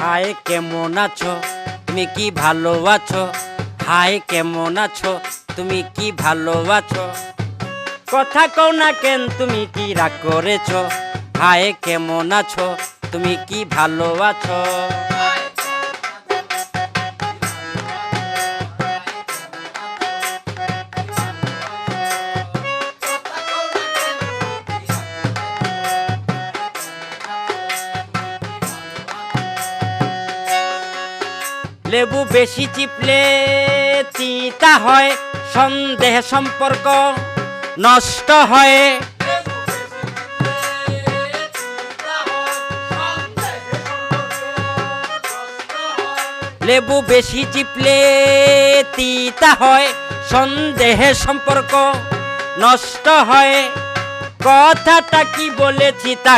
High কেমন আছো, তুমি কি ভালো আছো? হাই কেমন আছো, তুমি কি ভালো আছো? কথা কও না কেন, তুমি কি রাগ করেছো? হাই কেমন আছো, তুমি কি ভালো আছো? লেবু বেশি চিপলে তিতা হয়, সন্দেহ সম্পর্ক নষ্ট হয়। লেবু বেশি চিপলে তিতা হয়, সন্দেহে সম্পর্ক নষ্ট হয়। কথাটা কি বলেছি তা